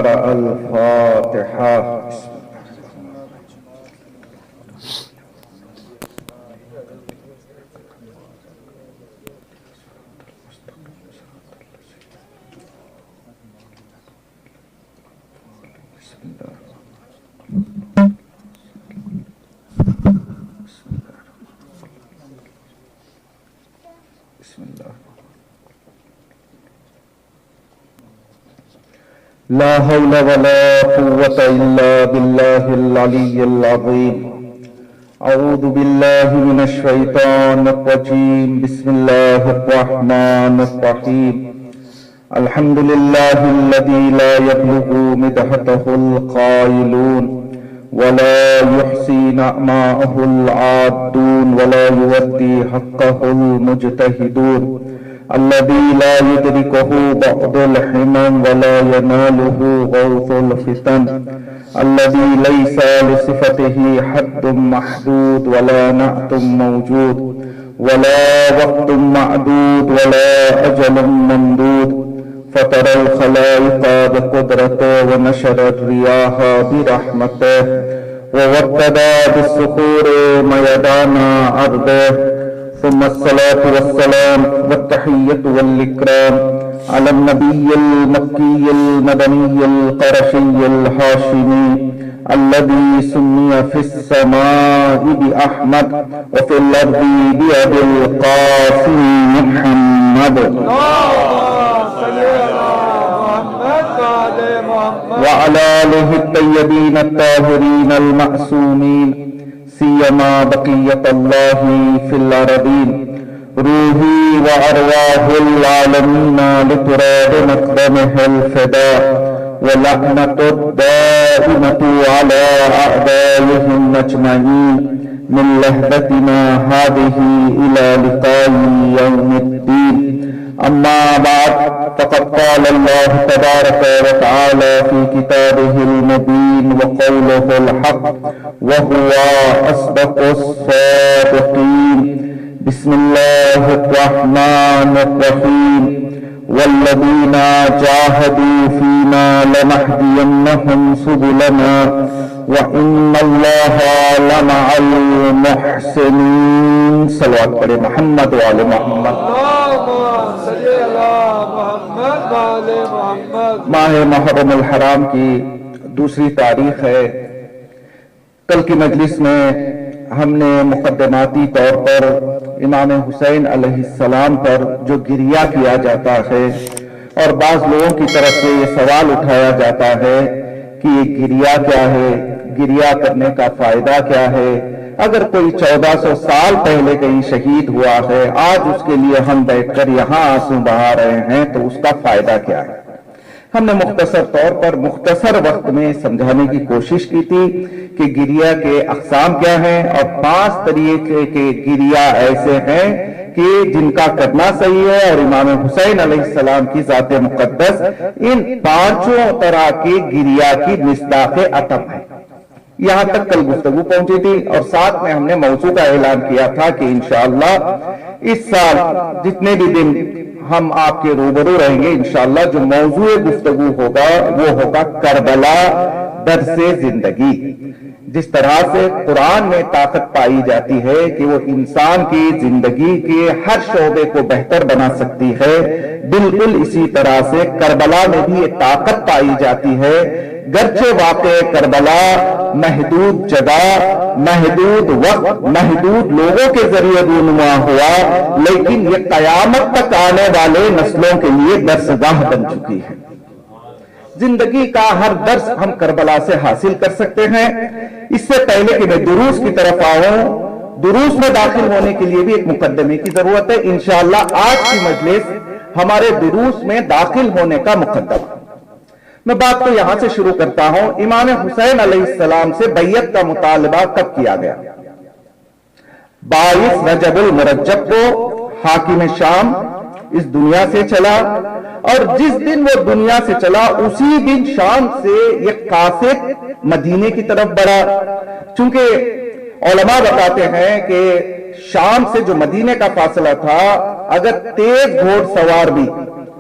قرأ الفاتحة. لا حول ولا قوة إلا بالله العلي العظيم. أعوذ بالله من الشيطان الرجيم. بسم الله الرحمن الرحيم. الحمد لله الذي لا يبلغ مدحته القائلون ولا يحصي نعماءه العادون ولا يودي حقه المجتهدون، الذي لا يدركه بعض الحمم ولا يناله غوث الفتن، الذي ليس لصفته حد محدود ولا نعت موجود ولا وقت معدود ولا أجل ممدود، فطر الخلائق بقدرته ونشر الرياح برحمته ووطد بالصخور ميدان أرضه، ثم الصلاة والسلام والتحية والإكرام على النبي المكي المدني القرشي الهاشمي الذي سمي في السماء بأحمد وفي الأرض بأبي القاسم محمد، وعلى آله الطيبين الطاهرين المعصومين، سيما بقية الله في الأرضين. روحي وأرواح العالمين لتراب مقدمه الفداء، ولعنة الدائمة على أعدائهم أجمعين من لحظتنا هذه إلى لقاء يوم الدين. أما بعد، فقد قال الله تبارك وتعالى في كتابه المبين وقوله الحق وهو أصدق الصادقين. بسم الله الرحمن الرحيم. والذين جاهدوا فينا لنهدينهم سبلنا وإن الله لمع المحسنين. صلوات پڑھے محمد وعلى محمد. ماہ محرم الحرام کی دوسری تاریخ ہے. کل کی مجلس میں ہم نے مقدماتی طور پر امام حسین علیہ السلام پر جو گریہ کیا جاتا ہے، اور بعض لوگوں کی طرف سے یہ سوال اٹھایا جاتا ہے کہ یہ گریہ کیا ہے، گریہ کرنے کا فائدہ کیا ہے، اگر کوئی 1400 سال پہلے کہیں شہید ہوا ہے، آج اس کے لیے ہم بیٹھ کر یہاں آنسو بہا رہے ہیں تو اس کا فائدہ کیا ہے. ہم نے مختصر طور پر مختصر وقت میں سمجھانے کی کوشش کی تھی کہ گریہ کے اقسام کیا ہیں، اور 5 طریقے کے گریہ ایسے ہیں کہ جن کا کرنا صحیح ہے، اور امام حسین علیہ السلام کی ذات مقدس ان 5 طرح کے گریہ کی مصداق عطف ہے. یہاں تک کل گفتگو پہنچی تھی، اور ساتھ میں ہم نے موضوع کا اعلان کیا تھا کہ انشاءاللہ اس سال جتنے بھی دن ہم آپ کے روبرو رہیں گے، انشاءاللہ جو موضوع گفتگو ہوگا وہ ہوگا کربلا درس زندگی. جس طرح سے قرآن میں طاقت پائی جاتی ہے کہ وہ انسان کی زندگی کے ہر شعبے کو بہتر بنا سکتی ہے، بالکل اسی طرح سے کربلا میں بھی یہ طاقت پائی جاتی ہے. گرچہ واقع کربلا محدود جگہ، محدود وقت، محدود لوگوں کے ذریعے رونما ہوا، لیکن یہ قیامت تک آنے والے نسلوں کے لیے درسگاہ بن چکی ہے. زندگی کا ہر درس ہم کربلا سے حاصل کر سکتے ہیں. اس سے پہلے کہ میں دروس کی طرف آؤں، دروس میں داخل ہونے کے لیے بھی ایک مقدمے کی ضرورت ہے. انشاءاللہ آج کی مجلس ہمارے دروس میں داخل ہونے کا مقدمہ. میں بات تو یہاں سے شروع کرتا ہوں. امام حسین علیہ السلام سے بیعت کا مطالبہ کب کیا گیا؟ 22 رجب المرجب کو حاکم شام اس دنیا سے چلا، اور جس دن وہ دنیا سے چلا اسی دن شام سے یہ قاصد مدینے کی طرف بڑھا. چونکہ علماء بتاتے ہیں کہ شام سے جو مدینے کا فاصلہ تھا، اگر تیز گھوڑ سوار بھی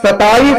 27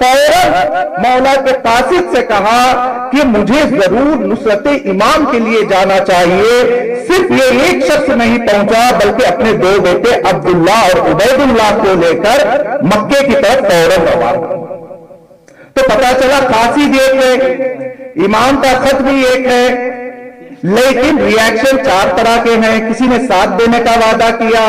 فوراً مولا کے قاصد سے کہا کہ مجھے ضرور نصرت امام کے لیے جانا چاہیے. صرف یہ ایک شخص نہیں پہنچا بلکہ اپنے دو بیٹے عبداللہ اور عبید اللہ کو لے کر مکے کی طرف فوراً روانہ. تو پتا چلا قاصد ایک ہے، امام کا خط بھی ایک ہے، لیکن ریاکشن چار طرح کے ہیں. کسی نے ساتھ دینے کا وعدہ کیا،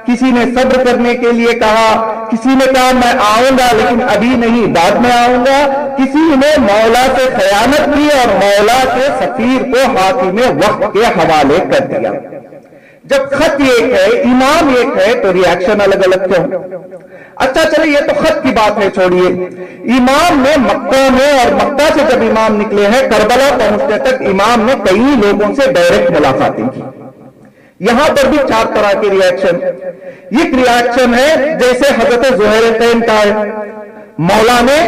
کسی نے صبر کرنے کے لیے کہا، کسی نے کہا میں آؤں گا لیکن ابھی نہیں بعد میں آؤں گا، کسی نے مولا سے خیانت کی اور مولا کے سفیر کو حاکم وقت کے حوالے کر دیا. جب خط ایک ہے، امام ایک ہے، تو ریاکشن الگ الگ کیوں؟ اچھا چلے یہ تو خط کی بات ہے، چھوڑیے. امام نے مکہ میں، اور مکہ سے جب امام نکلے ہیں کربلا پہنچنے تک امام نے کئی لوگوں سے ڈائریکٹ ملاقاتیں کی. یہاں پر بھی چار طرح کے ریاکشن. ایک ریاکشن ہے جیسے حضرت زہیرتین کا ہے، مولا نے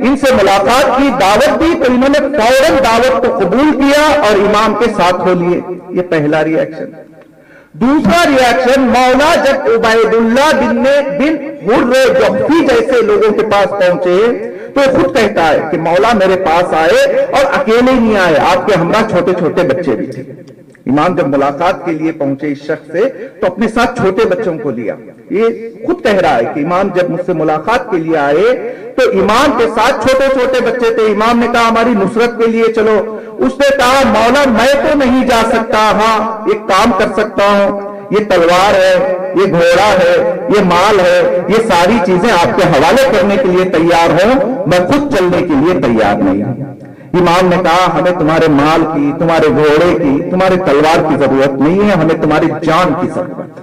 ان سے ملاقات کی، دعوت دی تو انہوں نے فوراً دعوت کو قبول کیا اور امام کے ساتھ ہو لیے. یہ پہلا ریاکشن. دوسرا ریاکشن، مولا جب عبید اللہ بن حر جوحفی جیسے لوگوں کے پاس پہنچے تو خود کہتا ہے کہ مولا میرے پاس آئے اور اکیلے نہیں آئے، آپ کے ہمراہ چھوٹے چھوٹے بچے بھی تھے. امام جب ملاقات کے لیے پہنچے اس شخص سے تو اپنے ساتھ چھوٹے بچوں کو لیا. یہ خود کہہ رہا ہے کہ امام جب مجھ سے ملاقات کے لیے آئے تو امام کے ساتھ چھوٹے چھوٹے بچے تھے. امام نے کہا ہماری نصرت کے لیے چلو. اس نے کہا مولا میں تو نہیں جا سکتا، ہاں ایک کام کر سکتا ہوں، یہ تلوار ہے، یہ گھوڑا ہے، یہ مال ہے، یہ ساری چیزیں آپ کے حوالے کرنے کے لیے تیار ہوں، میں خود چلنے کے لیے تیار نہیں ہوں. امام نے کہا ہمیں تمہارے مال کی، تمہارے گھوڑے کی، تمہارے تلوار کی ضرورت نہیں ہے، ہمیں تمہاری جان کی ضرورت ہے.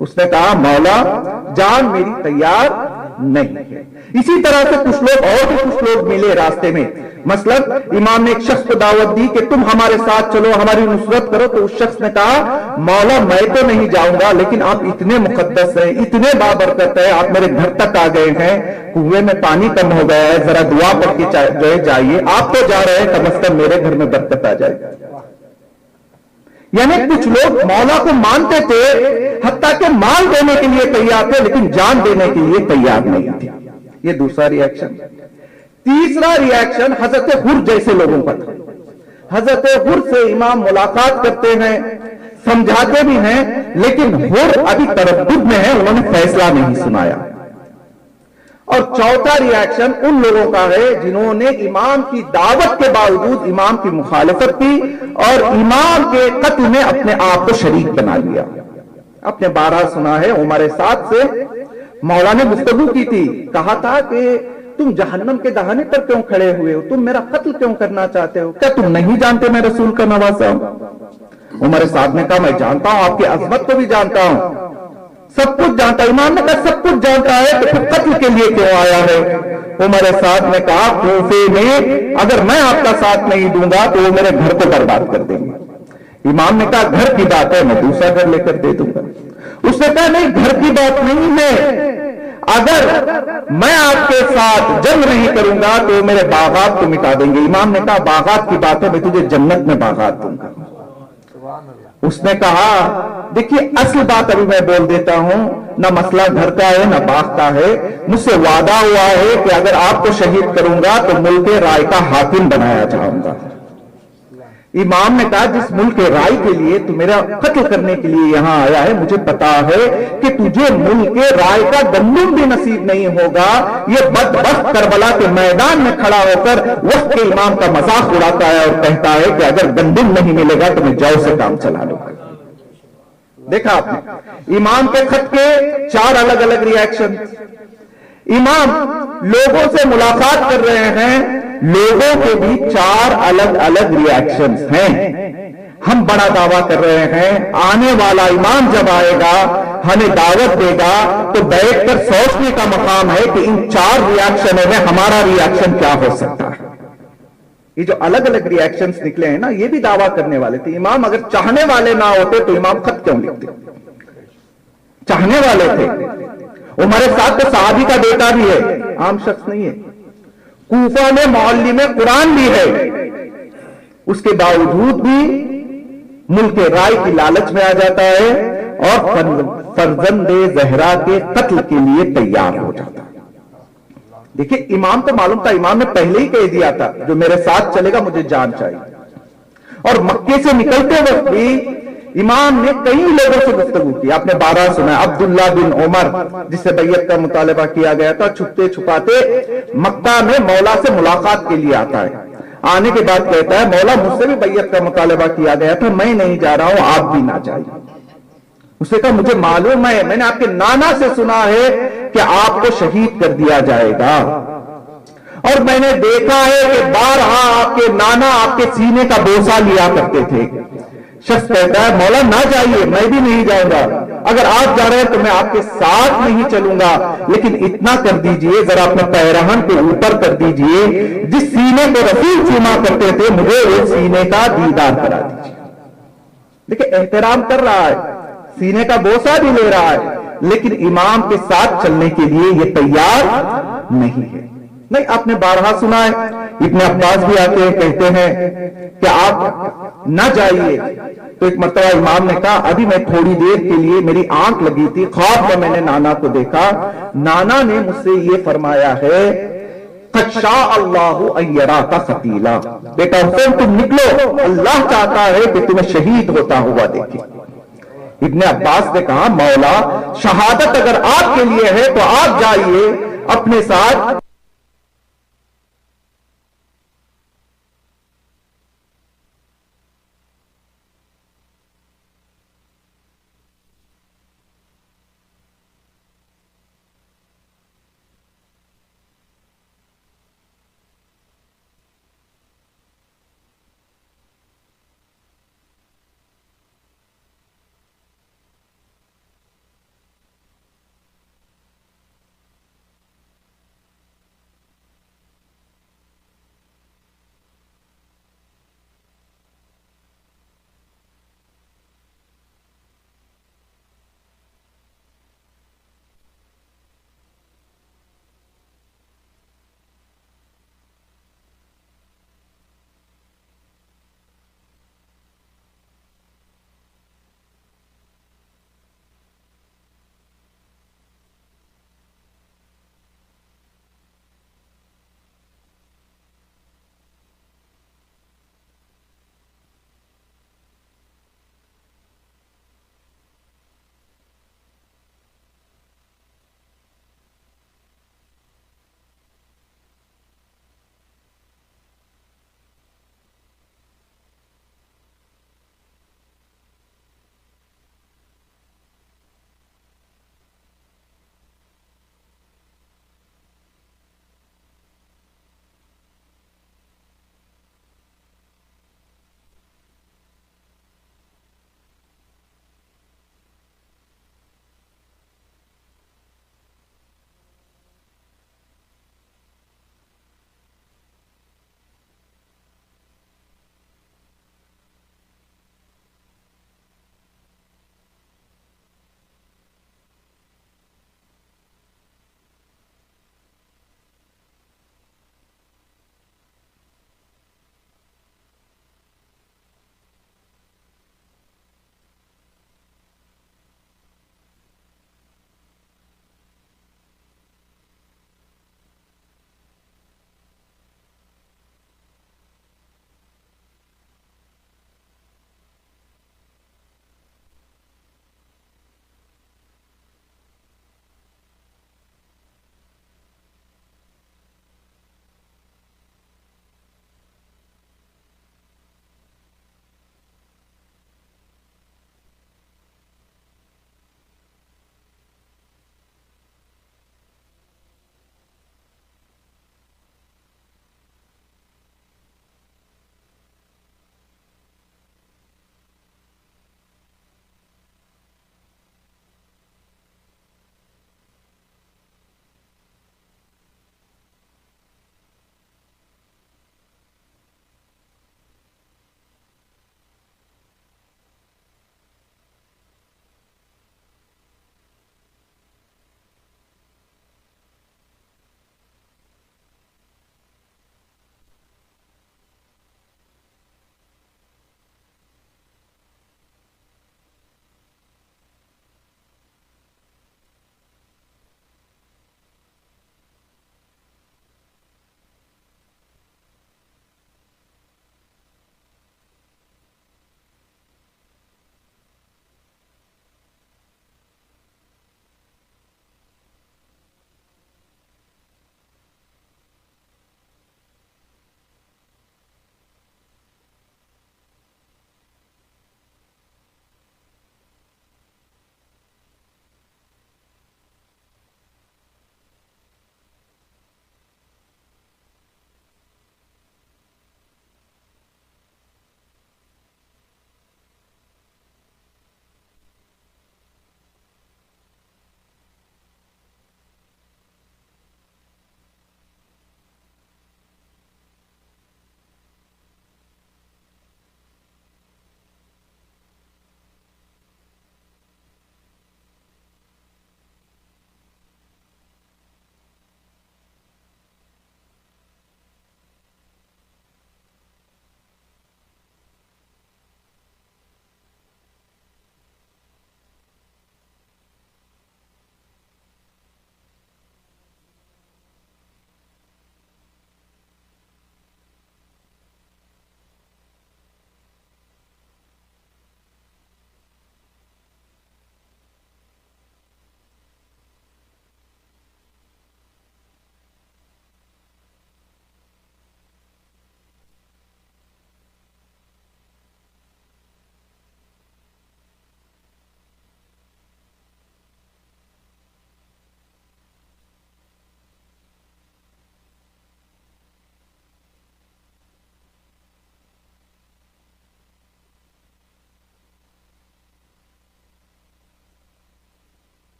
اس نے کہا مولا جان میری تیار نہیں ہے. اسی طرح سے کچھ لوگ اور بھی کچھ لوگ ملے راستے میں. مثلا امام نے ایک شخص کو دعوت دی کہ تم ہمارے ساتھ چلو، ہماری نصرت کرو، تو اس شخص نے کہا مولا میں تو نہیں جاؤں گا لیکن آپ اتنے مقدس ہیں، اتنے بابرکت ہیں، آپ میرے گھر تک آ گئے ہیں، کنویں میں پانی کم ہو گیا ہے، ذرا دعا پڑھ کے جائیے، آپ تو جا رہے ہیں، کم از کم میرے گھر میں برکت آ جائے. یعنی کچھ لوگ مولا کو مانتے تھے، حتیٰ کہ مال دینے کے لیے تیار تھے لیکن جان دینے کے لیے تیار نہیں تھے. یہ دوسرا ریاکشن. تیسرا ریاکشن حضرت حر جیسے لوگوں کا تھا. حضرت حر سے امام ملاقات کرتے ہیں، سمجھاتے بھی ہیں، لیکن حر ابھی تردد میں ہے، انہوں نے فیصلہ نہیں سنایا. اور چوتھا ریاکشن ان لوگوں کا ہے جنہوں نے امام کی دعوت کے باوجود امام کی مخالفت کی اور امام کے قتل میں اپنے آپ کو شریک بنا لیا. اپنے بارہ سنا ہے عمر سعد سے مولا نے گفتگو کی تھی، کہا تھا کہ تم جہنم کے دہانے پر کیوں کھڑے ہوئے ہو، تم میرا قتل کیوں کرنا چاہتے ہو، کیا تم نہیں جانتے میں رسول کا نواسا ہوں؟ عمر سعد نے کہا میں جانتا ہوں، آپ کی عظمت کو بھی جانتا ہوں، سب کچھ جانتا. امام نے کہا سب کچھ جانتا ہے تو پھر قتل کے لیے کیوں آیا ہے؟ عمر سعد نے کہا کوفے میں اگر میں آپ کا ساتھ نہیں دوں گا تو وہ میرے گھر کو برباد کر دیں گے. امام نے کہا گھر کی بات ہے، میں دوسرا گھر لے کر دے دوں گا. اس نے کہا نہیں گھر کی بات نہیں ہے، اگر میں آپ کے ساتھ جنگ نہیں کروں گا تو میرے باغات کو مٹا دیں گے. امام نے کہا باغات کی بات ہے، میں تجھے جنت میں باغات دوں گا. اس نے کہا دیکھیے اصل بات ابھی میں بول دیتا ہوں، نہ مسئلہ گھر کا ہے نہ باغ کا ہے، مجھ سے وعدہ ہوا ہے کہ اگر آپ کو شہید کروں گا تو ملک رائے کا حاکم بنایا جاؤں گا. امام نے کہا جس ملک رائے کے لیے تو میرا قتل کرنے کے لیے یہاں آیا ہے، مجھے پتا ہے کہ تجھے ملک رائے کا گندم بھی نصیب نہیں ہوگا. یہ بدبخت کربلا کے میدان میں کھڑا ہو کر وقت کے امام کا مذاق اڑاتا ہے اور کہتا ہے کہ اگر گندم نہیں ملے گا تو میں جو سے کام چلا لوں گا. دیکھا آپ نے امام کے خط کے چار الگ الگ ریاکشن. امام لوگوں سے ملاقات کر رہے ہیں، لوگوں کے بھی چار الگ الگ ریاکشنز ہیں. ہم بڑا دعویٰ کر رہے ہیں، آنے والا امام جب آئے گا ہمیں دعوت دے گا تو بیٹھ کر سوچنے کا مقام ہے کہ ان چار ریاکشنوں میں ہمارا ریاکشن کیا ہو سکتا ہے. یہ جو الگ الگ ریاکشنز نکلے ہیں نا، یہ بھی دعویٰ کرنے والے تھے. امام اگر چاہنے والے نہ ہوتے تو امام خط کیوں لکھتے؟ چاہنے والے تھے. عمر سعد تو صحابی کا بیٹا بھی ہے، عام شخص نہیں ہے. کوفہ میں معلم قرآن بھی ہے، اس کے باوجود بھی ملک رائے کی لالچ میں آ جاتا ہے اور فرزند زہرا کے قتل کے لیے تیار ہو جاتا ہے. دیکھیں امام تو معلوم تھا، امام نے پہلے ہی کہہ دیا تھا جو میرے ساتھ چلے گا مجھے جان چاہیے. اور مکے سے نکلتے وقت بھی امام نے کئی لوگوں سے گفتگو کی. آپ نے 12 سنا ہے. عبداللہ بن عمر جس سے بیعت کا مطالبہ کیا گیا تھا، چھپتے چھپاتے مکہ میں مولا سے ملاقات کے لیے آتا ہے. آنے کے بعد کہتا ہے مولا مجھ سے بھی بیعت کا مطالبہ کیا گیا تھا، میں نہیں جا رہا ہوں، آپ بھی نہ جائیے. اس نے کہا مجھے معلوم ہے، میں نے آپ کے نانا سے سنا ہے کہ آپ کو شہید کر دیا جائے گا، اور میں نے دیکھا ہے کہ بارہا آپ کے نانا آپ کے سینے کا بوسہ لیا کرتے تھے. شخص کہتا ہے مولا نہ جائیے، میں بھی نہیں جاؤں گا، اگر آپ جا رہے ہیں تو میں آپ کے ساتھ نہیں چلوں گا، لیکن اتنا کر دیجئے ذرا اپنے پیرہن کو اوپر کر دیجئے، جس سینے کو رسول چوما کرتے تھے مجھے وہ سینے کا دیدار کرا دیجئے. دیکھیں احترام کر رہا ہے، سینے کا بوسہ بھی لے رہا ہے، لیکن امام کے ساتھ چلنے کے لیے یہ تیار نہیں ہے. نہیں، آپ نے بارہا سنا ہے. ابن عباس بھی آتے ہیں کہتے ہیں کہ آپ نہ جائیے. تو ایک مرتبہ امام نے کہا ابھی میں تھوڑی دیر کے لیے، میری آنکھ لگی تھی، خواب میں میں نے نانا کو دیکھا، نانا نے مجھ سے یہ فرمایا ہے قد شاء اللہ ان یراک قتیلا، بیٹا حسین تم نکلو، اللہ چاہتا ہے کہ تمہیں شہید ہوتا ہوا دیکھے. ابن عباس نے کہا مولا شہادت اگر آپ کے لیے ہے تو آپ جائیے اپنے ساتھ.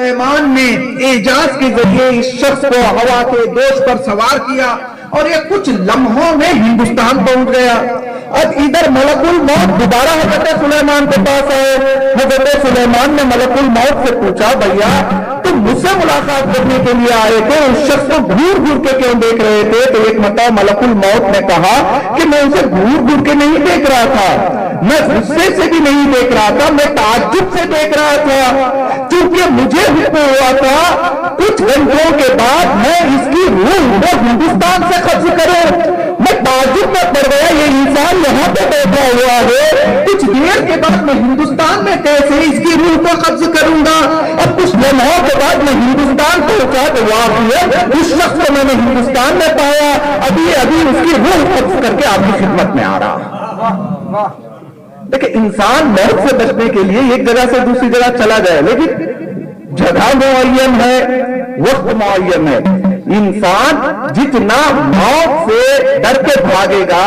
سلیمان نے اعجاز کے ذریعے اس شخص کو ہوا کے دوش پر سوار کیا اور یہ کچھ لمحوں میں ہندوستان پہنچ گیا. اب ادھر ملک الموت دوبارہ حضرت سلیمان کے پاس آئے. حضرت سلیمان نے ملک الموت سے پوچھا بھیا تم مجھ سے ملاقات کرنے کے لیے آئے تھے, اس شخص کو گھور گھور کے کیوں دیکھ رہے تھے؟ تو ایک مرتبہ ملک الموت نے کہا کہ میں اسے گھور گھور کے نہیں دیکھ رہا تھا, میں غصے سے بھی نہیں دیکھ رہا تھا, میں تعجب سے دیکھ رہا تھا, کیونکہ مجھے حکم ہوا تھا کچھ گھنٹوں کے بعد میں اس کی روح کو ہندوستان سے قبض کروں. میں تعجب میں پڑ گیا, یہ انسان یہاں پہ بیٹھا ہوا ہے, کچھ دیر کے بعد میں ہندوستان میں کیسے اس کی روح کو قبض کروں گا؟ اب کچھ لمحوں کے بعد میں ہندوستان پہنچا تو واقعی اس شخص کو میں نے ہندوستان میں پایا, ابھی اس کی روح قبض کر کے آپ کی خدمت میں آ رہا. دیکھیں انسان موت سے بچنے کے لیے ایک جگہ سے دوسری جگہ چلا جائے, لیکن جگہ معین ہے, وقت معین ہے. انسان جتنا موت سے ڈر کے بھاگے گا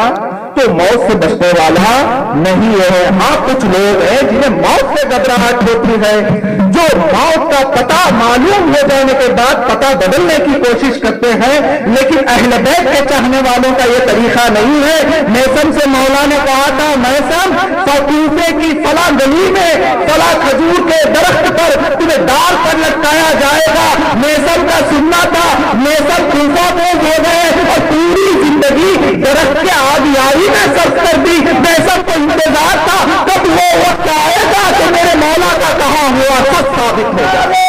تو موت سے بچنے والا نہیں ہے. ہاں کچھ لوگ ہیں جنہیں موت سے گھبراہٹ ہوتی ہے, جو موت کا پتہ معلوم ہو جانے کے بعد پتہ بدلنے کی کوشش کرتے ہیں, لیکن اہل بیت کے چاہنے والوں کا یہ طریقہ نہیں ہے. میسم سے مولا نے کہا تھا میسم کوفے کی فلاں گلی میں فلاں کھجور کے درخت پر تمہیں ڈال کر لٹکایا جائے گا. میسم کا سننا تھا, میسم کوفہ پہنچ ہو گئے اور پوری زندگی درخت کے آبیاری میں صرف کر دی. میسم کو انتظار تھا کب وہ وقت آئے گا کہ میرے مولا کا کہا ہوا سب ثابت ہو جائے.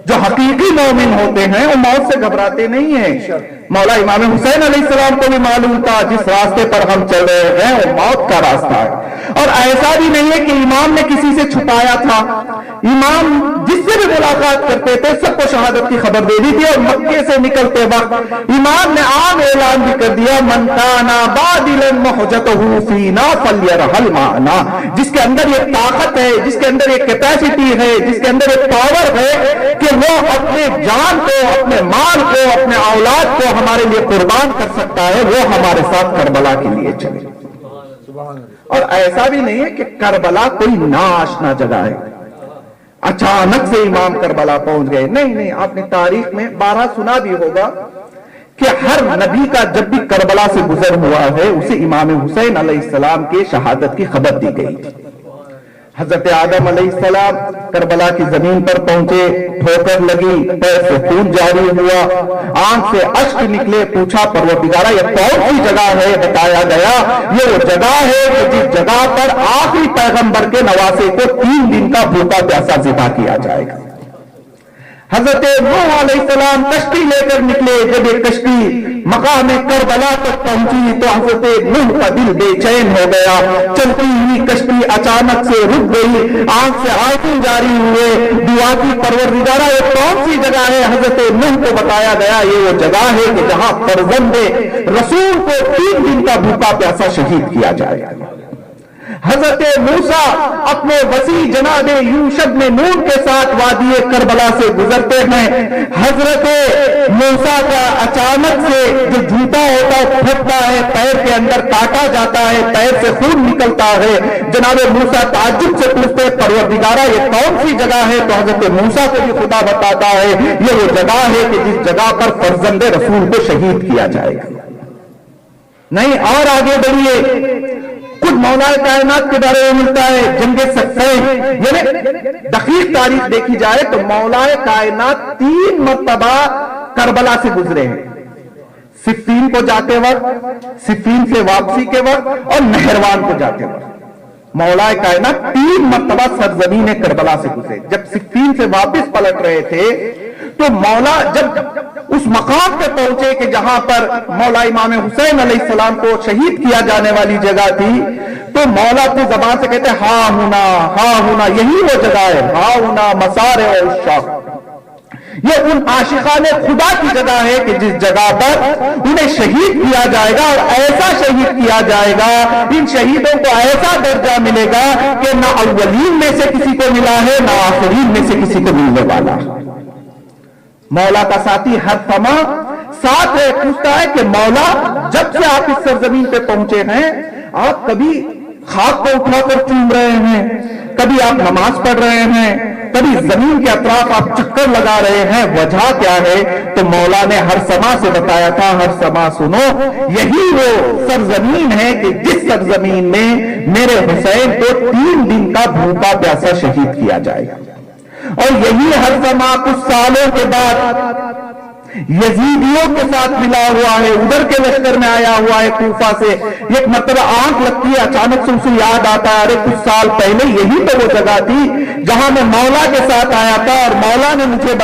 جو حقیقی مومن ہوتے ہیں وہ موت سے گھبراتے نہیں ہیں. مولا امام حسین علیہ السلام کو بھی معلوم تھا جس راستے پر ہم چل رہے ہیں وہ موت کا راستہ ہے, اور ایسا بھی نہیں ہے کہ امام نے کسی سے چھپایا تھا. امام جس سے بھی ملاقات کرتے تھے سب کو شہادت کی خبر دے دی تھی, اور مکے سے نکلتے وقت امام نے عام اعلان بھی کر دیا من کانا بادلا محجتہ فینا فلیرحل معنا. جس کے اندر یہ طاقت ہے, جس کے اندر یہ کیپیسٹی ہے, جس کے اندر یہ پاور ہے کہ وہ اپنے جان کو, اپنے مال کو, اپنے اولاد کو ہمارے لیے قربان کر سکتا ہے, وہ ہمارے ساتھ کربلا کے لیے چلے. اور ایسا بھی نہیں ہے کہ کربلا کوئی ناآشنا جگہ ہے, اچانک سے امام کربلا پہنچ گئے. نہیں, آپ نے تاریخ میں 12 سنا بھی ہوگا کہ ہر نبی کا جب بھی کربلا سے گزر ہوا ہے اسے امام حسین علیہ السلام کے شہادت کی خبر دی گئی تھی. حضرت آدم علیہ السلام کربلا کی زمین پر پہنچے, ٹھوکر لگی, پیر سے خون جاری ہوا, آنکھ سے اشک نکلے, پوچھا پروردگارا یہ کون سی جگہ ہے؟ بتایا گیا یہ وہ جگہ ہے کہ جس جگہ پر آخری پیغمبر کے نواسے کو 3 دن کا بھوکا پیاسا ذبح کیا جائے گا. حضرت نوح علیہ السلام کشتی لے کر نکلے, جب یہ کشتی مقام کربلا تک پہنچی تو حضرت نوح کا دل بے چین ہو گیا. چلتی ہوئی کشتی اچانک سے رک گئی, آنکھ سے آنسو جاری ہوئے. دعا کی پروردگارا یہ کون سی جگہ ہے؟ حضرت نوح کو بتایا گیا یہ وہ جگہ ہے کہ جہاں فرزند رسول کو 3 دن کا بھوکا پیاسا شہید کیا جائے گا. حضرت موسیٰ اپنے وسیع جناب یوشع بن نون کے ساتھ وادی کربلا سے گزرتے ہیں. حضرت موسیٰ کا اچانک سے جو جوتا ہوتا ہے پھٹتا ہے, پیر کے اندر کاٹا جاتا ہے, پیر سے خون نکلتا ہے. جناب موسیٰ تعجب سے پوچھتے پروردگارا یہ کون سی جگہ ہے؟ تو حضرت موسیٰ کو بھی خدا بتاتا ہے یہ وہ جگہ ہے کہ جس جگہ پر فرزند رسول کو شہید کیا جائے گا. نہیں, اور آگے بڑھیے, خود مولا کائنات کے بارے میں ملتا ہے جنگ صفین, یعنی دقیق تاریخ دیکھی جائے تو مولا کائنات 3 مرتبہ کربلا سے گزرے ہیں. صفین کو جاتے وقت, صفین سے واپسی کے وقت, اور نہروان کو جاتے وقت. مولا کائنات 3 مرتبہ سرزمین کربلا سے گزرے. جب صفین سے واپس پلٹ رہے تھے تو مولا جب اس مقام پہ پہنچے کہ جہاں پر مولا امام حسین علیہ السلام کو شہید کیا جانے والی جگہ تھی, تو مولا اپنی زبان سے کہتے ہاں ہونا یہی وہ جگہ ہے, ہاں ہونا مسار الشاق. یہ ان عاشقان خدا کی جگہ ہے کہ جس جگہ پر انہیں شہید کیا جائے گا, اور ایسا شہید کیا جائے گا, ان شہیدوں کو ایسا درجہ ملے گا کہ نہ اولین میں سے کسی کو ملا ہے نہ آخرین میں سے کسی کو ملنے والا. مولا کا ساتھی ہر فما ساتھ ہے, پوچھتا ہے کہ مولا جب سے آپ اس سرزمین پہ پہنچے ہیں آپ کبھی خاک کو اٹھا کر چوم رہے ہیں، کبھی آپ نماز پڑھ رہے ہیں، کبھی زمین کے اطراف آپ چکر لگا رہے ہیں، وجہ کیا ہے؟ تو مولا نے ہر سما سے بتایا تھا، ہر سما سنو، یہی وہ سرزمین ہے کہ جس سرزمین میں میرے حسین کو 3 دن کا بھوکا پیاسا شہید کیا جائے گا۔ اور یہی ہر سما کچھ سالوں کے بعد یزیدیوں کے ساتھ ملا ہوا ہے، ادھر کے لشکر میں آیا ہوا ہے کوفہ سے۔ ایک مرتبہ آنکھ لگتی ہے، اچانک سے اسے یاد آتا ہے، ارے کچھ سال پہلے یہی تو وہ جگہ تھی جہاں میں مولا کے ساتھ آیا تھا، اور مولا نے مجھے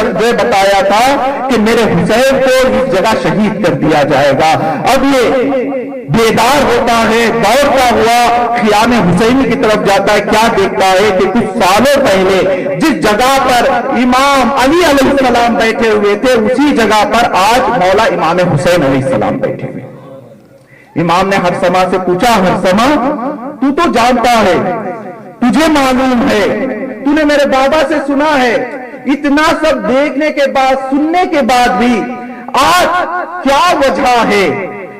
بتایا تھا کہ میرے حسین کو اس جگہ شہید کر دیا جائے گا۔ اب یہ بیدار ہوتا ہے، دوڑتا ہوا خیام حسینی کی طرف جاتا ہے، کیا دیکھتا ہے کہ کچھ سالوں پہلے جس جگہ پر امام علی علیہ السلام بیٹھے ہوئے تھے، اسی جگہ پر آج مولا امام حسین علیہ السلام بیٹھے ہوئے۔ امام نے ہر سما سے پوچھا، ہر سما تو تو جانتا ہے، تجھے معلوم ہے، تو نے میرے بابا سے سنا ہے، اتنا سب دیکھنے کے بعد، سننے کے بعد بھی آج کیا وجہ ہے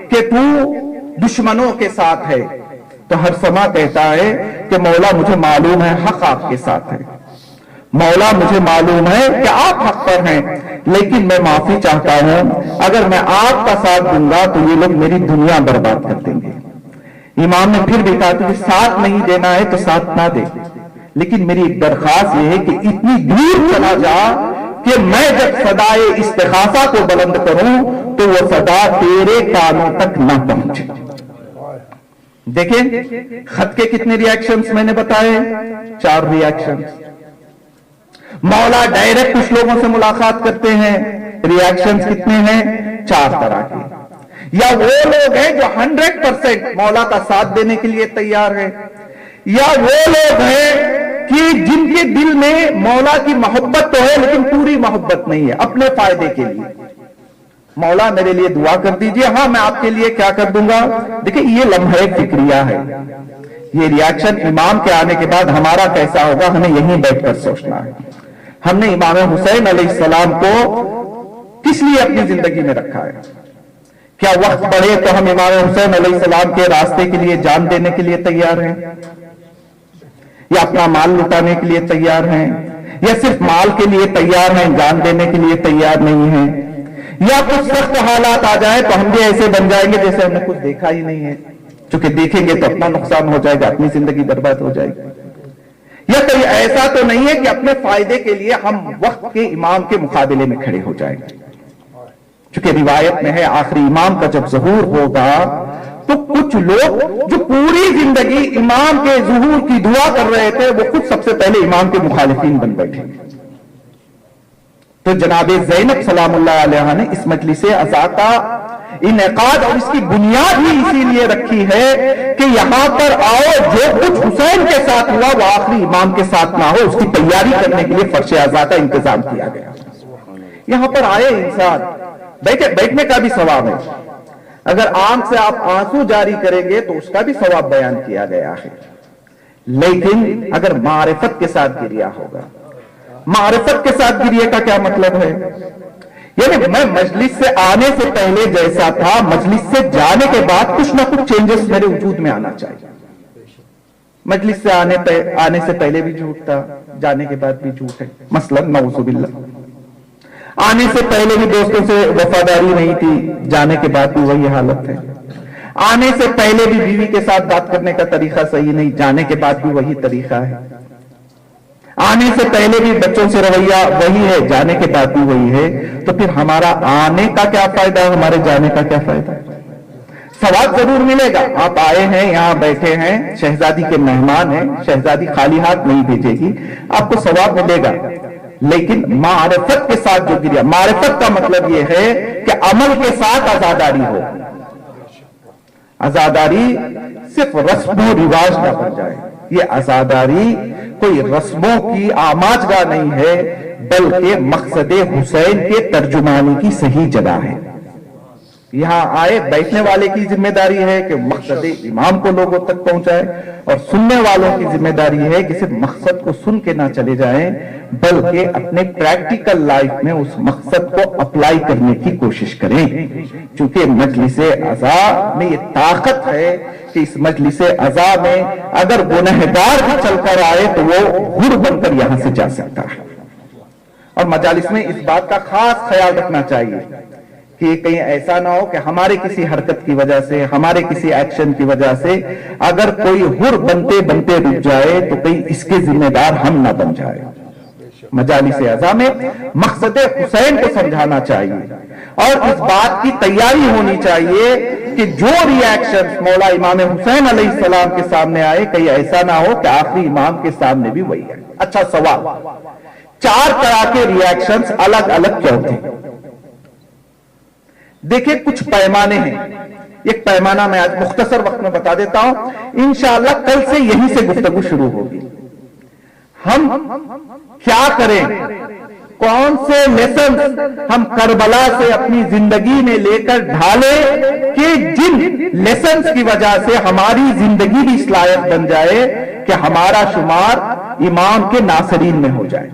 کہ تو دشمنوں کے ساتھ ہے؟ تو ہر سما کہتا ہے کہ مولا مجھے معلوم ہے حق آپ کے ساتھ ہے، مولا مجھے معلوم ہے کہ آپ حق پر ہیں، لیکن میں معافی چاہتا ہوں، اگر میں آپ کا ساتھ دوں گا تو یہ لوگ میری دنیا برباد کر دیں گے۔ امام نے پھر بھی کہا کہ ساتھ نہیں دینا ہے تو ساتھ نہ دے، لیکن میری ایک درخواست یہ ہے کہ اتنی دور چلا جا کہ میں جب صدائے استغاثہ کو بلند کروں تو وہ صدا تیرے کانوں تک نہ پہنچے۔ دیکھیں خط کے کتنے ریاکشنز میں نے بتائے، 4 ریاکشنز۔ مولا ڈائریکٹ کچھ لوگوں سے ملاقات کرتے ہیں، ریاکشنز کتنے ہیں؟ 4 طرح کے۔ یا وہ لوگ ہیں جو 100% مولا کا ساتھ دینے کے لیے تیار ہیں، یا وہ لوگ ہیں کہ جن کے دل میں مولا کی محبت تو ہے لیکن پوری محبت نہیں ہے، اپنے فائدے کے لیے۔ مولا میرے لیے دعا کر دیجئے، ہاں میں آپ کے لیے کیا کر دوں گا۔ دیکھیں یہ لمحہ فکریہ ہے، یہ ریاکشن امام کے آنے کے بعد ہمارا کیسا ہوگا ہمیں یہیں بیٹھ کر سوچنا ہے۔ ہم نے امام حسین علیہ السلام کو کس لیے اپنی زندگی میں رکھا ہے؟ کیا وقت پڑے تو ہم امام حسین علیہ السلام کے راستے کے لیے جان دینے کے لیے تیار ہیں، یا اپنا مال لٹانے کے لیے تیار ہیں، یا صرف مال کے لیے تیار ہیں، جان دینے کے لیے تیار نہیں ہیں؟ یا کچھ سخت حالات آ جائیں تو ہم بھی ایسے بن جائیں گے جیسے ہم نے کچھ دیکھا ہی نہیں ہے، چونکہ دیکھیں گے تو اپنا نقصان ہو جائے گا، اپنی زندگی برباد ہو جائے گی؟ یا کہیں ایسا تو نہیں ہے کہ اپنے فائدے کے لیے ہم وقت کے امام کے مقابلے میں کھڑے ہو جائیں گے؟ چونکہ روایت میں ہے آخری امام کا جب ظہور ہوگا تو کچھ لوگ جو پوری زندگی امام کے ظہور کی دعا کر رہے تھے وہ خود سب سے پہلے امام کے مخالفین بن بیٹھے۔ تو جناب زینب سلام اللہ علیہ نے اس مجلس عزا کا انعقاد اور اس کی بنیاد ہی اسی لیے رکھی ہے کہ یہاں پر آؤ، جو کچھ حسین کے ساتھ ہوا وہ آخری امام کے ساتھ نہ ہو، اس کی تیاری کرنے کے لیے فرش عزا کا انتظام کیا گیا۔ یہاں پر آئے انسان، بیٹھنے کا بھی ثواب ہے، اگر آنکھ سے آپ آنسو جاری کریں گے تو اس کا بھی ثواب بیان کیا گیا ہے، لیکن اگر معرفت کے ساتھ گریہ ہوگا۔ معرفت کے ساتھ گریہ کا کیا مطلب ہے؟ یعنی میں مجلس سے آنے سے پہلے جیسا تھا، مجلس سے جانے کے بعد کچھ نہ کچھ چینجز میرے وجود میں آنا چاہیے۔ مجلس سے آنے سے پہلے بھی جھوٹ تھا، جانے کے بعد بھی جھوٹ ہے، مثلا نعوذ باللہ۔ آنے سے پہلے بھی دوستوں سے وفاداری نہیں تھی، جانے کے بعد بھی وہی حالت ہے۔ آنے سے پہلے بھی بیوی کے ساتھ بات کرنے کا طریقہ صحیح نہیں، جانے کے بعد بھی وہی طریقہ ہے۔ آنے سے پہلے بھی بچوں سے رویہ وہی ہے، جانے کے بعد بھی وہی ہے، تو پھر ہمارا آنے کا کیا فائدہ ہے، ہمارے جانے کا کیا فائدہ ہے؟ ثواب ضرور ملے گا، آپ آئے ہیں، یہاں بیٹھے ہیں، شہزادی کے مہمان ہیں، شہزادی خالی ہاتھ نہیں بھیجے گی، آپ کو ثواب ملے گا، لیکن معرفت کے ساتھ جو گریا۔ معرفت کا مطلب یہ ہے کہ عمل کے ساتھ عزاداری ہو، عزاداری صرف رسم و رواج نہ بن جائے۔ یہ عزاداری کوئی رسموں کی آماجگاہ نہیں ہے، بلکہ مقصد حسین کے ترجمانی کی صحیح جگہ ہے۔ یہاں آئے بیٹھنے والے کی ذمہ داری ہے کہ مقصد امام کو لوگوں تک پہنچائے، اور سننے والوں کی ذمہ داری ہے کہ صرف مقصد کو سن کے نہ چلے جائیں بلکہ اپنے پریکٹیکل لائف میں اس مقصد کو اپلائی کرنے کی کوشش کریں، چونکہ مجلس عزا میں یہ طاقت ہے کہ اس مجلس عزا میں اگر گنہگار بھی چل کر آئے تو وہ حر بن کر یہاں سے جا سکتا ہے۔ اور مجالس میں اس بات کا خاص خیال رکھنا چاہیے کہ کہیں ایسا نہ ہو کہ ہمارے کسی حرکت کی وجہ سے، ہمارے کسی ایکشن کی وجہ سے اگر کوئی حر بنتے بنتے رک جائے تو کہیں اس کے ذمہ دار ہم نہ بن جائے۔ مجالس عزا میں مقصد حسین کو سمجھانا چاہیے اور اس بات کی تیاری ہونی چاہیے کہ جو ری ایکشن مولا امام حسین علیہ السلام کے سامنے آئے کہیں ایسا نہ ہو کہ آخری امام کے سامنے بھی وہی ہے۔ اچھا سوال، 4 طرح کے ری ایکشنز الگ الگ کیوں تھے؟ دیکھیں کچھ پیمانے ہیں، ایک پیمانہ میں آج مختصر وقت میں بتا دیتا ہوں، انشاءاللہ کل سے یہیں سے گفتگو شروع ہوگی۔ ہم کیا کریں، کون سے لیسن ہم کربلا سے اپنی زندگی میں لے کر ڈھالیں کہ جن لیسنز کی وجہ سے ہماری زندگی بھی اس لائق بن جائے کہ ہمارا شمار امام کے ناصرین میں ہو جائے،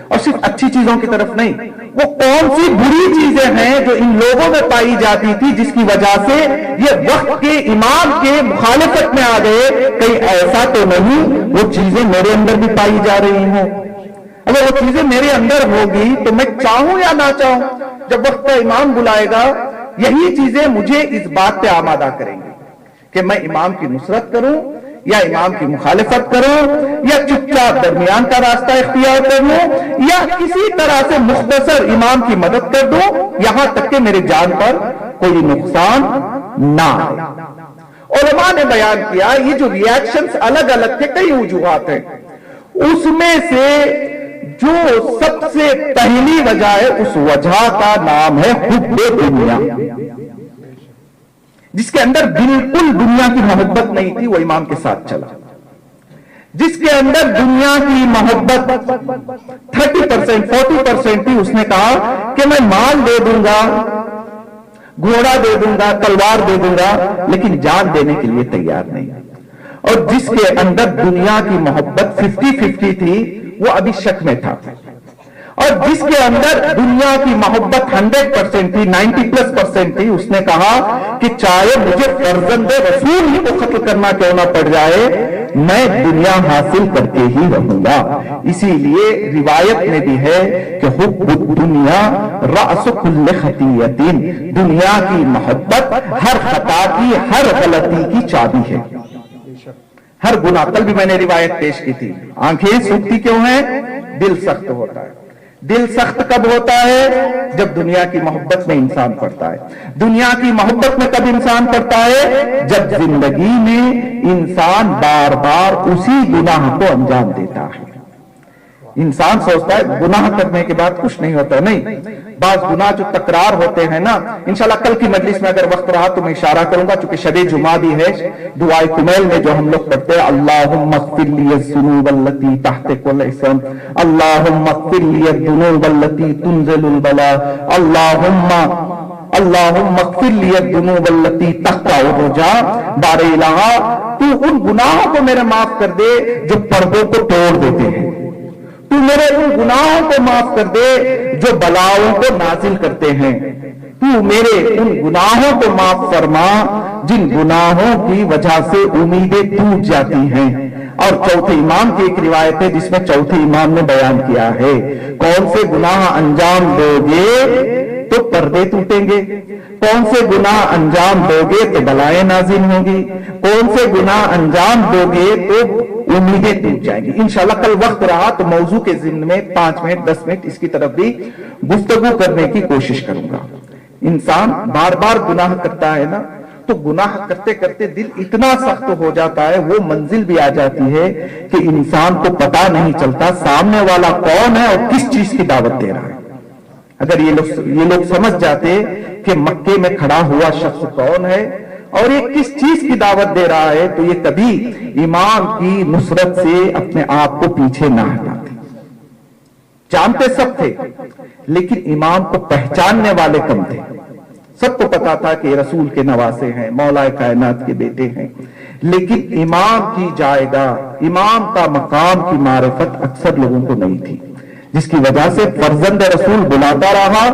اور صرف اچھی چیزوں کی طرف نہیں، وہ کون سی بری چیزیں ہیں جو ان لوگوں میں پائی جاتی تھی جس کی وجہ سے یہ وقت کے امام کے مخالفت میں آ گئے، کہیں ایسا تو نہیں وہ چیزیں میرے اندر بھی پائی جا رہی ہوں؟ اگر وہ چیزیں میرے اندر ہوگی تو میں چاہوں یا نہ چاہوں جب وقت کا امام بلائے گا یہی چیزیں مجھے اس بات پہ آمادہ کریں گی کہ میں امام کی نصرت کروں یا امام کی مخالفت کروں یا چپ چاپ درمیان کا راستہ اختیار کر لوں یا کسی طرح سے مختصر امام کی مدد کر دوں یہاں تک کہ میرے جان پر کوئی نقصان نہ آئے۔ علماء نے بیان کیا یہ جو ری ایکشنز الگ الگ تھے، کئی وجوہات ہیں، اس میں سے جو سب سے پہلی وجہ ہے اس وجہ کا نام ہے حب دنیا، جس کے اندر بالکل دنیا کی محبت نہیں تھی وہ امام کے ساتھ چلا، جس کے اندر دنیا کی محبت 30% 40% تھی، اس نے کہا کہ میں مال دے دوں گا، گھوڑا دے دوں گا، تلوار دے دوں گا، لیکن جان دینے کے لیے تیار نہیں۔ اور جس کے اندر دنیا کی محبت 50-50 تھی وہ ابھی شک میں تھا، اور جس کے اندر دنیا کی محبت 100% تھی، 90+% تھی، اس نے کہا کہ چاہے مجھے فرزند رسول ہی کو قتل کرنا کیوں نہ پڑ جائے میں دنیا حاصل کر کے ہی رہوں گا۔ اسی لیے روایت میں بھی ہے کہ حب الدنیا رأس کل خطیۃ، دنیا کی محبت ہر خطا کی، ہر غلطی کی چابی ہے، ہر گناہ۔ کل بھی میں نے روایت پیش کی تھی، آنکھیں سوکھتی کیوں ہیں؟ دل سخت ہوتا ہے۔ دل سخت کب ہوتا ہے؟ جب دنیا کی محبت میں انسان پڑتا ہے۔ دنیا کی محبت میں کب انسان پڑتا ہے؟ جب زندگی میں انسان بار بار اسی گناہ کو انجام دیتا ہے۔ انسان سوچتا ہے گناہ کرنے کے بعد کچھ نہیں ہوتا، نہیں، بعض گناہ جو تکرار ہوتے ہیں نا، انشاءاللہ کل کی مجلس میں اگر وقت رہا تو میں اشارہ کروں گا، چونکہ شب جمعہ بھی ہے، دعائے کمیل میں جو ہم لوگ پڑھتے ہیں اللہم اغفر لی الذنوب التي تحت كل اسم، اللہم اغفر لی الذنوب التي تنزل البلاء، اللہم اغفر لی الذنوب التي تقطع الرجاء، بار الہ تو ان گناہوں کو میرے معاف کر دے جو پردوں کو توڑ دیتے ہیں، تو میرے ان گناہوں کو معاف کر دے جو بلاؤں کو نازل کرتے ہیں، تو میرے ان گناہوں کو معاف فرما جن گناہوں کی وجہ سے امیدیں ٹوٹ جاتی ہیں۔ اور چوتھے امام کی ایک روایت ہے جس میں چوتھے امام نے بیان کیا ہے کون سے گناہ انجام دو گے تو پردے ٹوٹیں گے، کون سے گناہ انجام دو گے تو بلائیں نازل ہوں گی، کون سے گناہ انجام دو گے تو امیدیں ٹوٹ جائیں گی۔ انشاءاللہ کل وقت رہا تو موضوع کے ضمن میں 5 منٹ 10 منٹ اس کی طرف بھی گفتگو کرنے کی کوشش کروں گا۔ انسان بار بار گناہ کرتا ہے نا، تو گناہ کرتے کرتے دل اتنا سخت ہو جاتا ہے، وہ منزل بھی آ جاتی ہے کہ انسان کو پتا نہیں چلتا سامنے والا کون ہے اور کس چیز کی دعوت دے رہا ہے۔ اگر یہ لوگ سمجھ جاتے کہ مکے میں کھڑا ہوا شخص کون ہے اور یہ کس چیز کی دعوت دے رہا ہے تو یہ کبھی امام کی نصرت سے اپنے آپ کو پیچھے نہ ہٹاتے۔ جانتے سب تھے لیکن امام کو پہچاننے والے کم تھے۔ سب کو پتا تھا کہ رسول کے نواسے ہیں، مولا کائنات کے بیٹے ہیں، لیکن امام کی جائیداد، امام کا مقام کی معرفت اکثر لوگوں کو نہیں تھی، جس کی وجہ سے فرزند رسول بلاتا رہا،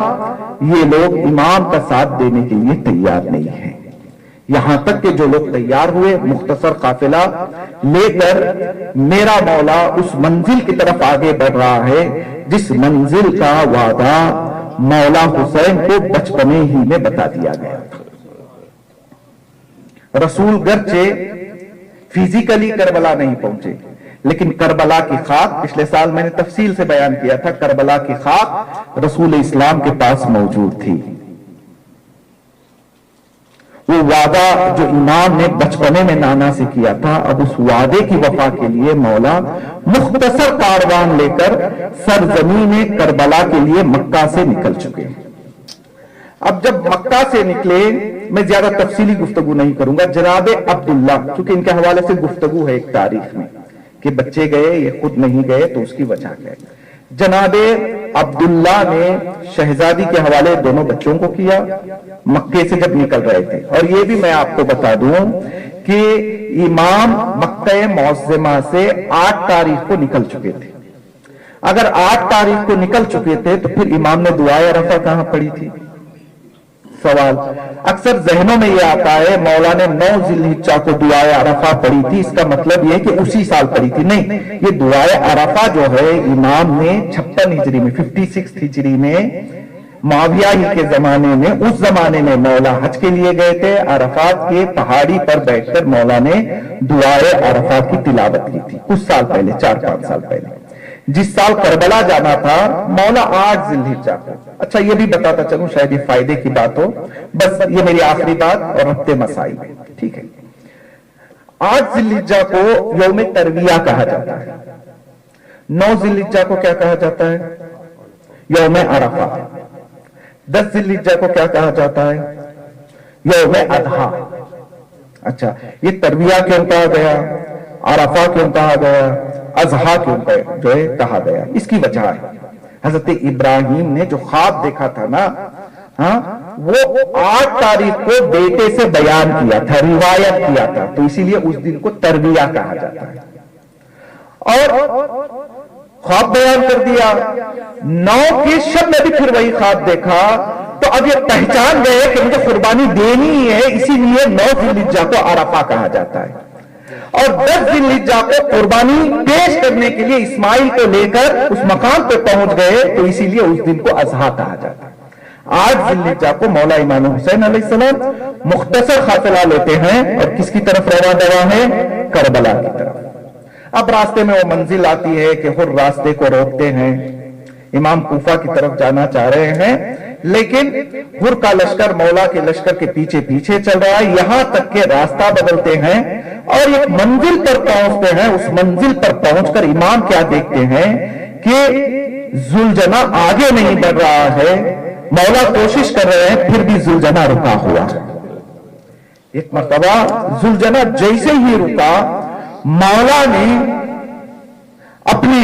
یہ لوگ امام کا ساتھ دینے کے لیے تیار نہیں ہیں۔ یہاں تک کہ جو لوگ تیار ہوئے، مختصر قافلہ لے کر میرا مولا اس منزل کی طرف آگے بڑھ رہا ہے جس منزل کا وعدہ مولا حسین کو بچپنے ہی میں بتا دیا گیا تھا۔ رسول گرچہ فزیکلی کربلا نہیں پہنچے، لیکن کربلا کی خاک، پچھلے سال میں نے تفصیل سے بیان کیا تھا، کربلا کی خاک رسول اسلام کے پاس موجود تھی۔ وہ وعدہ جو امام نے بچپنے میں نانا سے کیا تھا، اب اس وعدے کی وفا کے لیے مولا مختصر کاروان لے کر سرزمین کربلا کے لیے مکہ سے نکل چکے۔ اب جب مکہ سے نکلے، میں زیادہ تفصیلی گفتگو نہیں کروں گا، جناب عبداللہ، چونکہ ان کے حوالے سے گفتگو ہے ایک تاریخ میں کہ بچے گئے، یہ خود نہیں گئے، تو اس کی وجہ ہے۔ جناب عبداللہ نے شہزادی کے حوالے دونوں بچوں کو کیا مکے سے جب نکل رہے تھے۔ اور یہ بھی میں آپ کو بتا دوں کہ امام مکہ معظمہ سے 8 تاریخ کو نکل چکے تھے۔ اگر 8 تاریخ کو نکل چکے تھے تو پھر امام نے دعائے عرفہ کہاں پڑھی تھی؟ سوال اکثر ذہنوں میں یہ آتا ہے مولا نے 9 ذی الحجہ کو دعائے عرفہ پڑھی تھی، اس کا مطلب یہ کہ اسی سال پڑھی تھی۔ نہیں، یہ دعائے عرفہ جو ہے امام نے 56 ہجری میں 56 ہجری میں معاویہ ہی کے زمانے میں، اس زمانے میں مولا حج کے لیے گئے تھے، عرفات کے پہاڑی پر بیٹھ کر مولا نے دعائے عرفہ کی تلاوت کی تھی کچھ سال پہلے، 4-5 سال پہلے۔ جس سال کربلا جانا تھا مولا 8 ذی الحجہ کو۔ اچھا یہ بھی بتاتا چلوں، شاید یہ فائدے کی بات ہو، بس یہ میری آخری بات اور ربط مسائل، ٹھیک ہے۔ 8 ذی الحجہ کو یوم ترویہ کہا جاتا ہے، 9 ذی الحجہ کو کیا کہا جاتا ہے؟ یوم عرفہ۔ 10 ذی الحجہ کو کیا کہا جاتا ہے؟ یوم اضحیٰ۔ اچھا یہ ترویہ کیوں کہا گیا، عرفہ کیوں کہا گیا، اضحیٰ کیوں جو ہے کہا گیا؟ اس کی وجہ ہے حضرت ابراہیم نے جو خواب دیکھا تھا نا، وہ 8 تاریخ کو بیٹے سے بیان کیا تھا، روایت کیا تھا، تو اسی لیے اس دن کو ترویہ کہا جاتا ہے۔ اور خواب بیان کر دیا، 9 کی شب میں بھی پھر وہی خواب دیکھا، تو اب یہ پہچان گئے کہ مجھے قربانی دینی ہے، اسی لیے 9 ذی الحجہ کو عرفہ کہا جاتا ہے۔ اور 10 ذی الحجہ کو قربانی پیش کرنے کے لیے اسماعیل کو لے کر اس مقام پہ پہنچ گئے، تو اسی لیے اس دن کو اضحیٰ کہا جاتا ہے۔ 8 ذی الحجہ کو مولا امام حسین علیہ السلام مختصر قافلہ لیتے ہیں اور کس کی طرف رواں دوا ہے؟ کربلا کی طرف۔ اب راستے میں وہ منزل آتی ہے کہ حر راستے کو روکتے ہیں، امام کوفہ کی طرف جانا چاہ رہے ہیں، لیکن حر کا لشکر مولا کے لشکر کے پیچھے پیچھے چل رہا ہے، یہاں تک کہ راستہ بدلتے ہیں اور ایک منزل پر پہنچتے ہیں۔ اس منزل پر پہنچ کر امام کیا دیکھتے ہیں کہ ذوالجناح آگے نہیں بڑھ رہا ہے، مولا کوشش کر رہے ہیں، پھر بھی ذوالجناح رکا ہوا۔ ایک مرتبہ ذوالجناح جیسے ہی رکا، مولا نے اپنے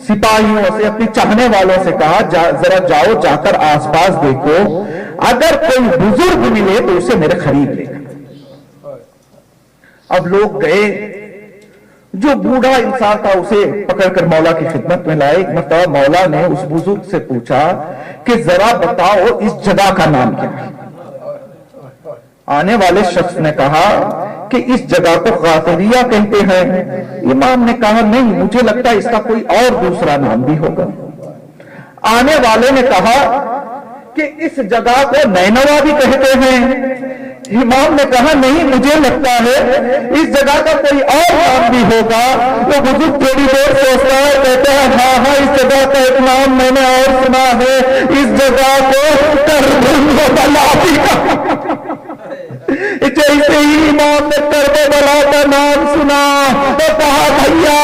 سپاہیوں سے، اپنے چاہنے والوں سے کہا ذرا جاؤ، جا کر آس پاس دیکھو، اگر کوئی بزرگ ملے تو اسے میرے قریب لے کر۔ اب لوگ گئے، جو بوڑھا انسان تھا اسے پکڑ کر مولا کی خدمت میں لائے۔ ایک مرتبہ مولا نے اس بزرگ سے پوچھا کہ ذرا بتاؤ اس جگہ کا نام کیا ہے؟ آنے والے شخص نے کہا کہ اس جگہ کو غافریہ کہتے ہیں۔ امام نے کہا نہیں، مجھے لگتا ہے اس کا کوئی اور دوسرا نام بھی ہوگا۔ آنے والے نے کہا کہ اس جگہ کو نینوا بھی کہتے ہیں۔ امام نے کہا نہیں، مجھے لگتا ہے اس جگہ کا کوئی اور نام بھی ہوگا۔ وہ بزرگ تھوڑی دیر سوچتا ہے، کہتے ہیں ہاں اس جگہ کا ایک نام میں نے اور سنا ہے، اس جگہ کو کربلا بھی کہا۔ جیسے ہی امام نے کربلا کا نام سنا تو کہا بھیا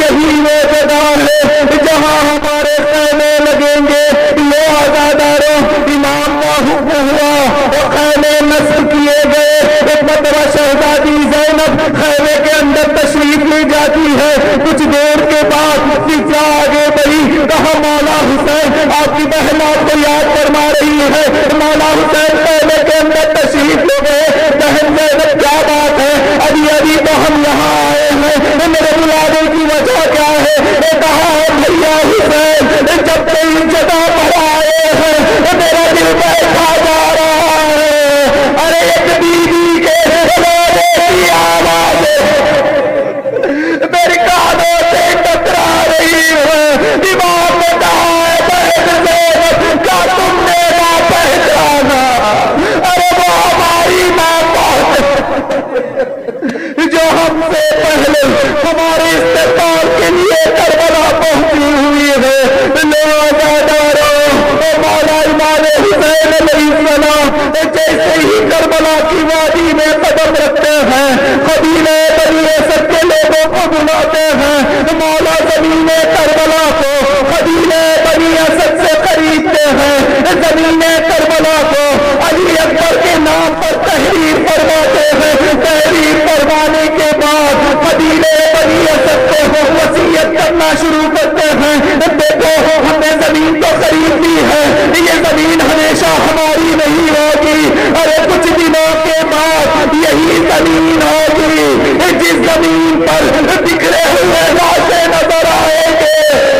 یہی وہ جگہ ہے جہاں ہمارے خیمے لگیں گے، لو آزاداروں۔ امام کا حکم ہوا اور خیمے نصب کیے گئے۔ ایک مرتبہ شہزادی زینب خیمے کے اندر تشریف لی جاتی ہے، کچھ دیر کے بعد فضا آگے بڑھی، کہا مولا حسین آپ کی بہن آپ کو یاد فرما رہی ہے۔ مولا بلاتے ہیں، مولا زمین کربلا کو قبیلے بنی اسد سے خریدتے ہیں، زمین کربلا کو علی اکبر کے نام پر تحریر فرماتے ہیں، تحریر فرمانے کے بعد قبیلے بنی اسد کو وصیت کرنا شروع کرتے ہیں، دیکھو ہم نے زمین تو خرید لی ہے، یہ زمین ہمیشہ ہماری نہیں ہوگی، ارے کچھ دنوں کے بعد یہی زمین ہوگی جس زمین پر بکھرے ہوئے لاشیں نظر آئیں گے،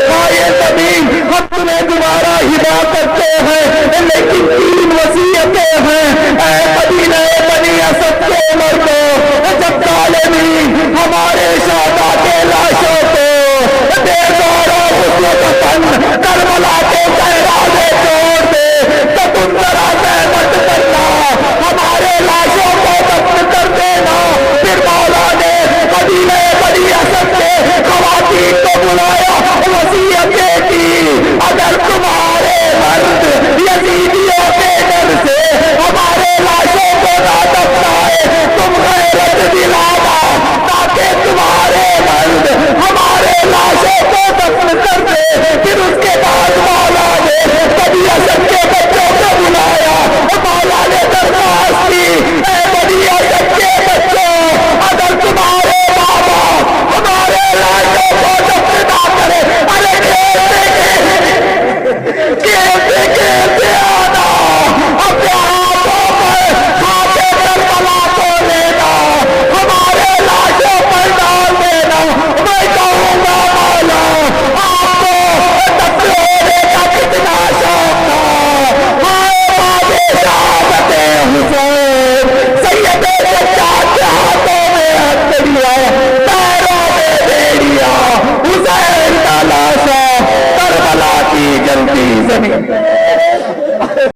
ہاں یہ زمین ہم تمہیں دوبارہ ہبا کرتے ہیں، لیکن 3 وصیتیں ہیں اے قبیلہ بنی اسد کے مردوں، جب ظالمین ہمارے شہداء کے لاشوں کو بے زور و غصن کربلا کے صحرا چھوڑ دے تو تم ذرا زحمت کرنا ہمارے لاشوں کو دفن کر دینا۔ پھر مولا نے قبیلہ بنی اسد کے خواتین کو بلایا، وصیتیں کی، اگر تمہارے مرد یزیدیوں کے ڈر سے ہمارے لاشوں کو نہ دفنائے تم غیرت دلانا تاکہ تمہارے مرد ہمارے لاشوں کو دفن کر دے۔ پھر اس کے بعد مولا نے بنی اسد کے بچوں کو بلایا، مولا نے درخواست کی اے بنی اسد کے بچوں، اگر تمہارے بابا ہمارے لاشوں کو دفن نہ کرے، ارے کھیلتے آنا اپنے ہاتھوں پر خاکے کربلا کو لینا، ہمارے لاشوں پر ڈال دینا۔ میں کہوں گا مولا آپ کو دفن ہونے کا کتنا شوق تھا، ہائے بابے شہادت حسین، سید سجاد کے ہاتھوں میں ہتھیلی پیروں میں بیڑیا، حسین کا لاشا کربلا کی جلتی زمین۔